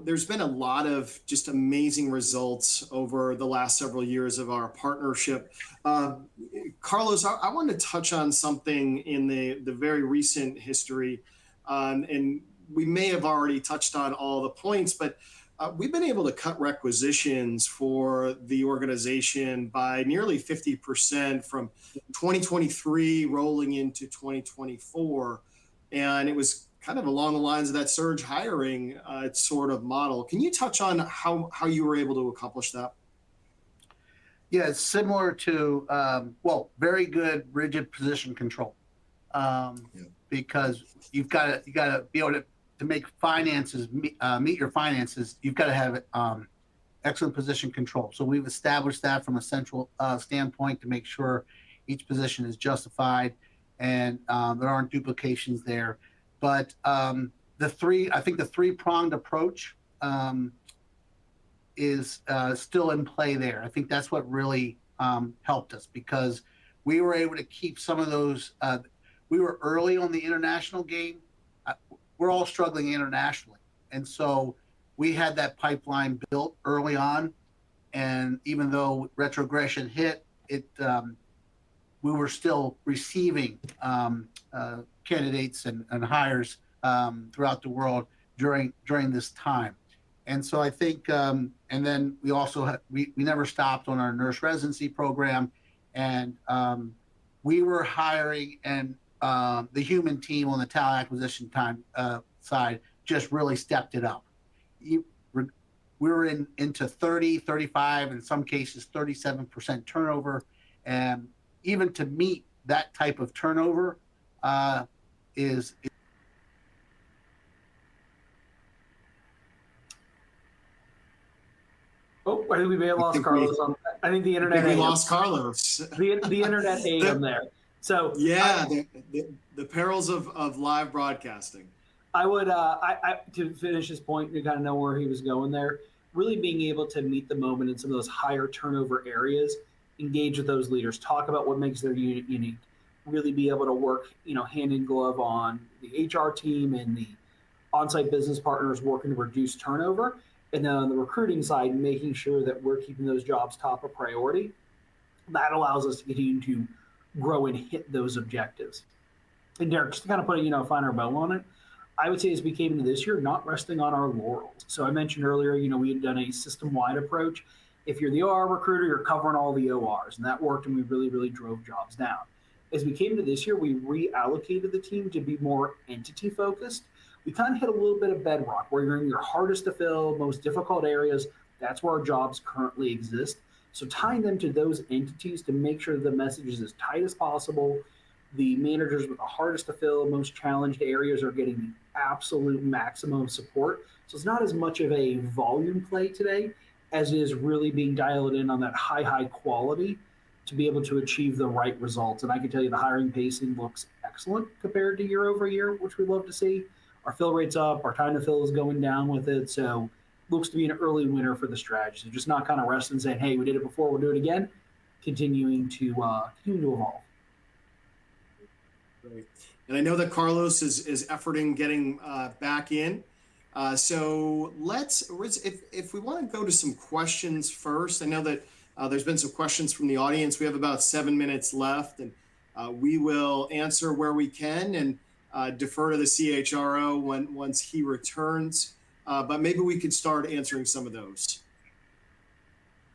there's been a lot of just amazing results over the last several years of our partnership. Carlos, I want to touch on something in the very recent history, and we may have already touched on all the points, but we've been able to cut requisitions for the organization by nearly 50% from 2023 rolling into 2024. And it was kind of along the lines of that surge hiring sort of model. Can you touch on how you were able to accomplish that? Yeah, it's similar to, very good rigid position control, because you've got to be able to make finances meet your finances. You've got to have excellent position control. So we've established that from a central standpoint to make sure each position is justified and there aren't duplications there. But I think the three-pronged approach is still in play there. I think that's what really helped us because we were able to keep some of those. We were early on the international game. We're all struggling internationally. And so we had that pipeline built early on. And even though retrogression hit, we were still receiving candidates and hires throughout the world during this time. And so I think, and then we also we never stopped on our nurse residency program, and we were hiring, and the Hueman team on the talent acquisition side just really stepped it up. We were into 30, 35, in some cases 37% turnover, and even to meet that type of turnover is. Oh, I think we may have lost Carlos. I think the internet. We lost Carlos. The internet ate him there. So yeah, the perils of live broadcasting. I would, to finish his point, you kind of know where he was going there. Really being able to meet the moment in some of those higher turnover areas, engage with those leaders, talk about what makes their unit unique, really be able to work, hand in glove on the HR team and the on-site business partners working to reduce turnover. And then on the recruiting side, making sure that we're keeping those jobs top of priority. That allows us to continue to grow and hit those objectives. And Derek, just to kind of put a finer bow on it, I would say as we came into this year, not resting on our laurels. So I mentioned earlier, we had done a system-wide approach. If you're the OR recruiter, you're covering all the ORs, and that worked, and we really, really drove jobs down. As we came into this year, we reallocated the team to be more entity-focused. We kind of hit a little bit of bedrock where you're in your hardest to fill, most difficult areas. That's where our jobs currently exist. So tying them to those entities to make sure the message is as tight as possible. The managers with the hardest to fill, most challenged areas are getting the absolute maximum support. So it's not as much of a volume play today as it is really being dialed in on that high quality to be able to achieve the right results. And I can tell you the hiring pacing looks excellent compared to year over year, which we love to see. Our fill rate's up, our time to fill is going down with it. So looks to be an early winner for the strategy. So just not kind of resting and saying, hey, we did it before, we'll do it again. Continuing to evolve. Great. And I know that Carlos is efforting getting back in. So if we want to go to some questions first, I know that there's been some questions from the audience. We have about 7 minutes left, and we will answer where we can and defer to the CHRO once he returns. But maybe we could start answering some of those.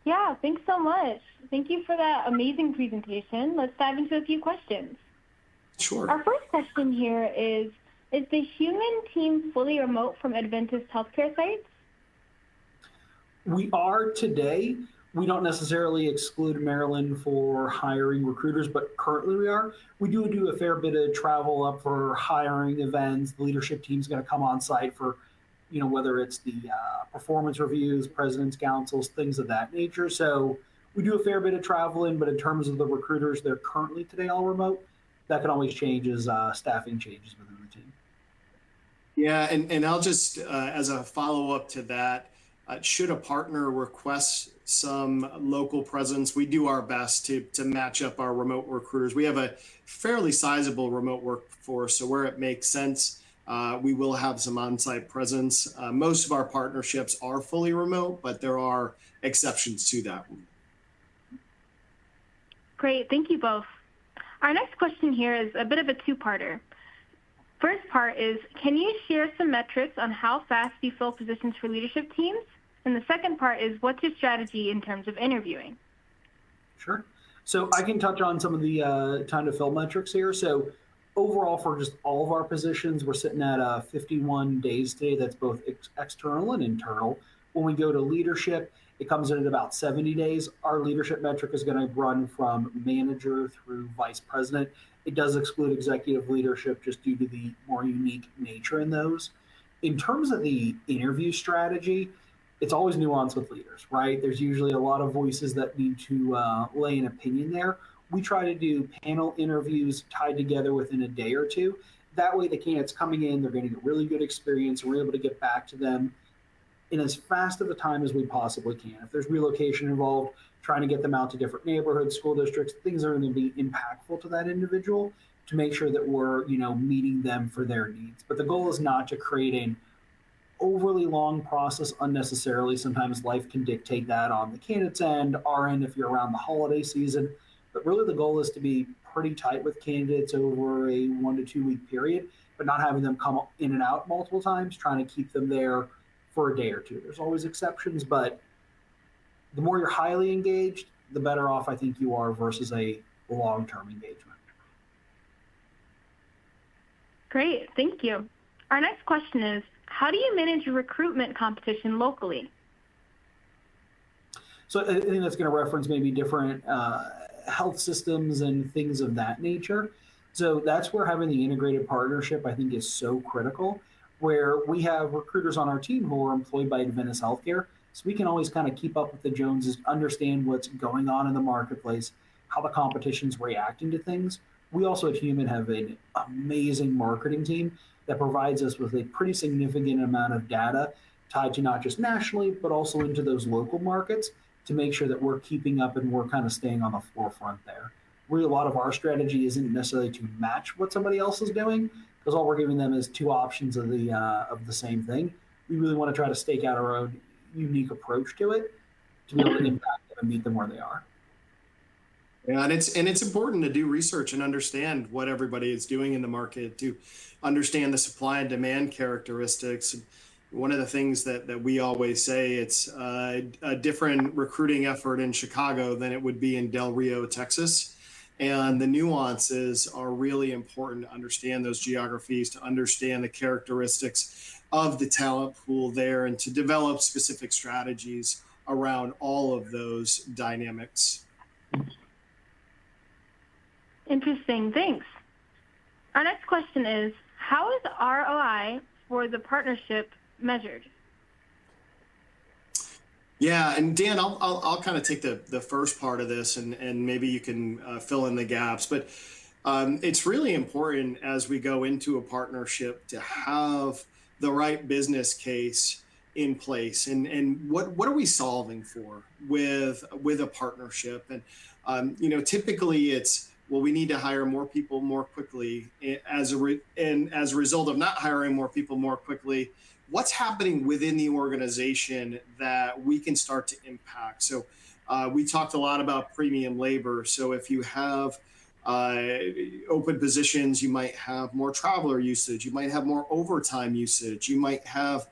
Yeah, thanks so much. Thank you for that amazing presentation. Let's dive into a few questions. Sure. Our first question here is the Human team fully remote from Adventist Healthcare sites? We are today. We don't necessarily exclude Maryland for hiring recruiters, but currently we are. We do a fair bit of travel up for hiring events. The leadership team's going to come on site for, whether it's the performance reviews, president's councils, things of that nature. So we do a fair bit of traveling, but in terms of the recruiters, they're currently today all remote. That can always change as staffing changes within the team. Yeah, and I'll just, as a follow-up to that, should a partner request some local presence, we do our best to match up our remote recruiters. We have a fairly sizable remote workforce, so where it makes sense, we will have some on-site presence. Most of our partnerships are fully remote, but there are exceptions to that. Great, thank you both. Our next question here is a bit of a two-parter. First part is, can you share some metrics on how fast you fill positions for leadership teams? And the second part is, what's your strategy in terms of interviewing? Sure. So I can touch on some of the time to fill metrics here. So overall, for just all of our positions, we're sitting at 51 days today. That's both external and internal. When we go to leadership, it comes in at about 70 days. Our leadership metric is going to run from manager through vice president. It does exclude executive leadership just due to the more unique nature in those. In terms of the interview strategy, it's always nuanced with leaders, right? There's usually a lot of voices that need to lay an opinion there. We try to do panel interviews tied together within a day or two. That way the candidates coming in, they're getting a really good experience, and we're able to get back to them in as fast of a time as we possibly can. If there's relocation involved, trying to get them out to different neighborhoods, school districts, things that are going to be impactful to that individual to make sure that we're, meeting them for their needs. But the goal is not to create an overly long process unnecessarily. Sometimes life can dictate that on the candidate's end, our end if you're around the holiday season. But really the goal is to be pretty tight with candidates over a 1 to 2 week period, but not having them come in and out multiple times, trying to keep them there for a day or two. There's always exceptions, but the more you're highly engaged, the better off I think you are versus a long-term engagement. Great, thank you. Our next question is, how do you manage your recruitment competition locally? So I think that's going to reference maybe different health systems and things of that nature. So that's where having the integrated partnership, I think, is so critical, where we have recruiters on our team who are employed by Adventist Healthcare. So we can always kind of keep up with the Joneses, understand what's going on in the marketplace, how the competition's reacting to things. We also at Hueman have an amazing marketing team that provides us with a pretty significant amount of data tied to not just nationally, but also into those local markets to make sure that we're keeping up and we're kind of staying on the forefront there. Really, a lot of our strategy isn't necessarily to match what somebody else is doing, because all we're giving them is two options of the same thing. We really want to try to stake out our own unique approach to it to be able to impact them and meet them where they are. Yeah, and it's important to do research and understand what everybody is doing in the market, to understand the supply and demand characteristics. One of the things that we always say, it's a different recruiting effort in Chicago than it would be in Del Rio, Texas. And the nuances are really important to understand those geographies, to understand the characteristics of the talent pool there, and to develop specific strategies around all of those dynamics. Interesting, thanks. Our next question is, how is ROI for the partnership measured? Yeah, and Dan, I'll kind of take the first part of this, and maybe you can fill in the gaps. But it's really important as we go into a partnership to have the right business case in place, and what are we solving for with a partnership? And typically it's, well, we need to hire more people more quickly. As a result of not hiring more people more quickly, what's happening within the organization that we can start to impact? So we talked a lot about premium labor. So if you have open positions, you might have more traveler usage, you might have more overtime usage, you might have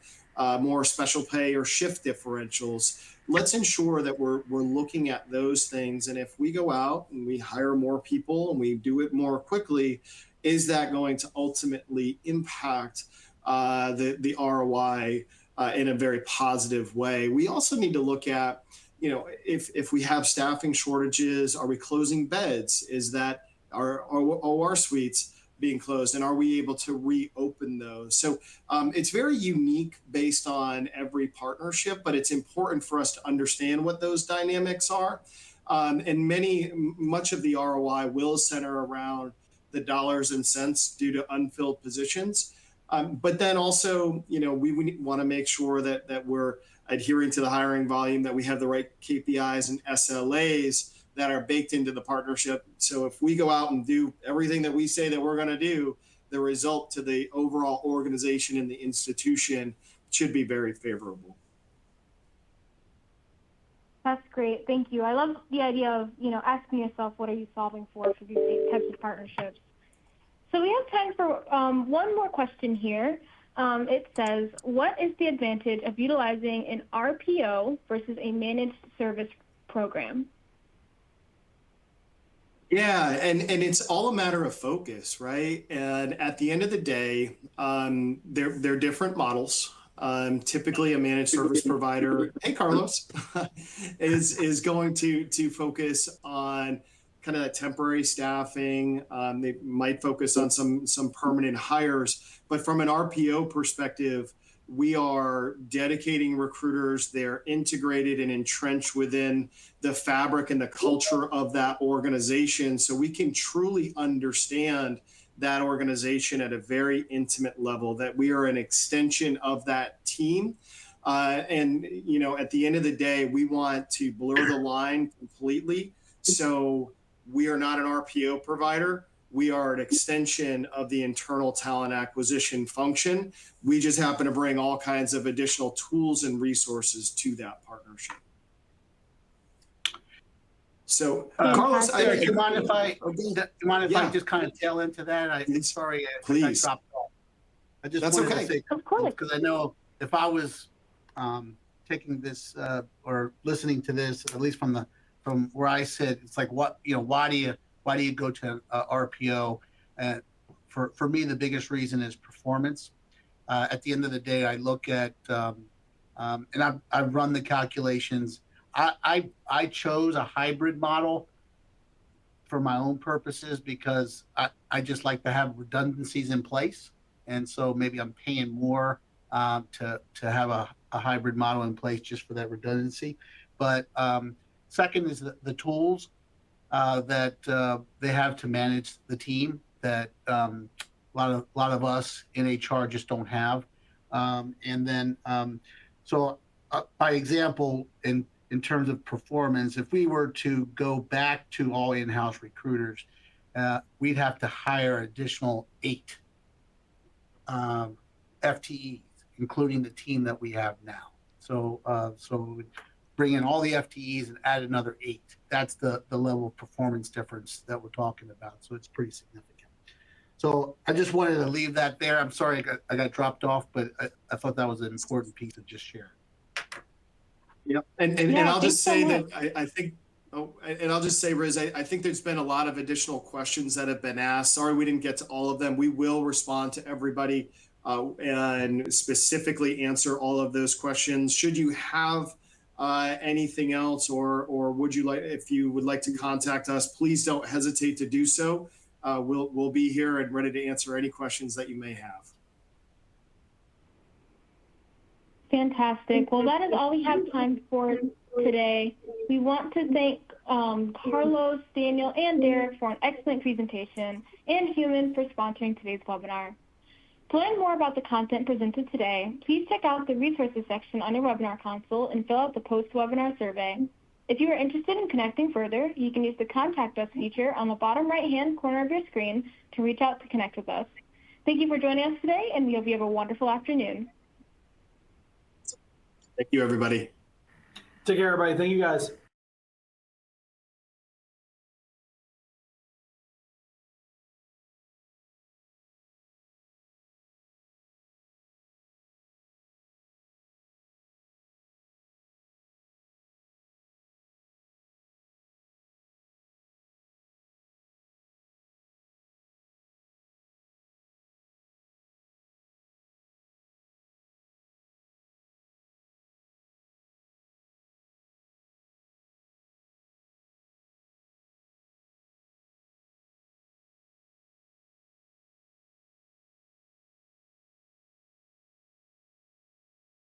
more special pay or shift differentials. Let's ensure that we're looking at those things. And if we go out and we hire more people and we do it more quickly, is that going to ultimately impact the ROI in a very positive way? We also need to look at, if we have staffing shortages, are we closing beds? Is that our OR suites being closed, and are we able to reopen those? So it's very unique based on every partnership, but it's important for us to understand what those dynamics are. And much of the ROI will center around the dollars and cents due to unfilled positions. But then also, we want to make sure that we're adhering to the hiring volume, that we have the right KPIs and SLAs that are baked into the partnership. So if we go out and do everything that we say that we're going to do, the result to the overall organization and the institution should be very favorable. That's great. Thank you. I love the idea of, asking yourself, what are you solving for these types of partnerships? So we have time for one more question here. It says, what is the advantage of utilizing an RPO versus a managed service program? Yeah, and it's all a matter of focus, right? And at the end of the day, they're different models. Typically, a managed service provider, hey Carlos, is going to focus on kind of that temporary staffing. They might focus on some permanent hires, but from an RPO perspective, we are dedicating recruiters. They're integrated and entrenched within the fabric and the culture of that organization. So we can truly understand that organization at a very intimate level, that we are an extension of that team. And, you know, at the end of the day, we want to blur the line completely. So we are not an RPO provider. We are an extension of the internal talent acquisition function. We just happen to bring all kinds of additional tools and resources to that partnership. So, Carlos, Derek, do you mind if I Yeah. just kind of tail into that? I'm sorry, Please. I dropped off. I just That's wanted okay. to say, Of course. because I know if I was taking this or listening to this, at least from where I sit, it's like, what, you know, why do you go to RPO? For me, the biggest reason is performance. At the end of the day, I look at and I've run the calculations. I chose a hybrid model for my own purposes because I just like to have redundancies in place, and so maybe I'm paying more to have a hybrid model in place just for that redundancy. But second is the tools that they have to manage the team that a lot of us in HR just don't have. And then so by example, in terms of performance, if we were to go back to all in-house recruiters, we'd have to hire additional 8 FTEs, including the team that we have now. So we'd bring in all the FTEs and add another 8. That's the level of performance difference that we're talking about. So it's pretty significant. So I just wanted to leave that there. I'm sorry I got dropped off, but I thought that was an important piece to just share. Yep. And I'll just say that I think, and I'll just say, Riz, I think there's been a lot of additional questions that have been asked. Sorry we didn't get to all of them. We will respond to everybody and specifically answer all of those questions. Should you have anything else, or would you like, if you would like to contact us, please don't hesitate to do so. We'll be here and ready to answer any questions that you may have. Fantastic. Well, that is all we have time for today. We want to thank Carlos, Daniel, and Derek for an excellent presentation, and Hueman for sponsoring today's webinar. To learn more about the content presented today, please check out the resources section on your webinar console and fill out the post-webinar survey. If you are interested in connecting further, you can use the Contact Us feature on the bottom right-hand corner of your screen to reach out to connect with us. Thank you for joining us today, and we hope you have a wonderful afternoon. Thank you, everybody. Take care, everybody. Thank you, guys.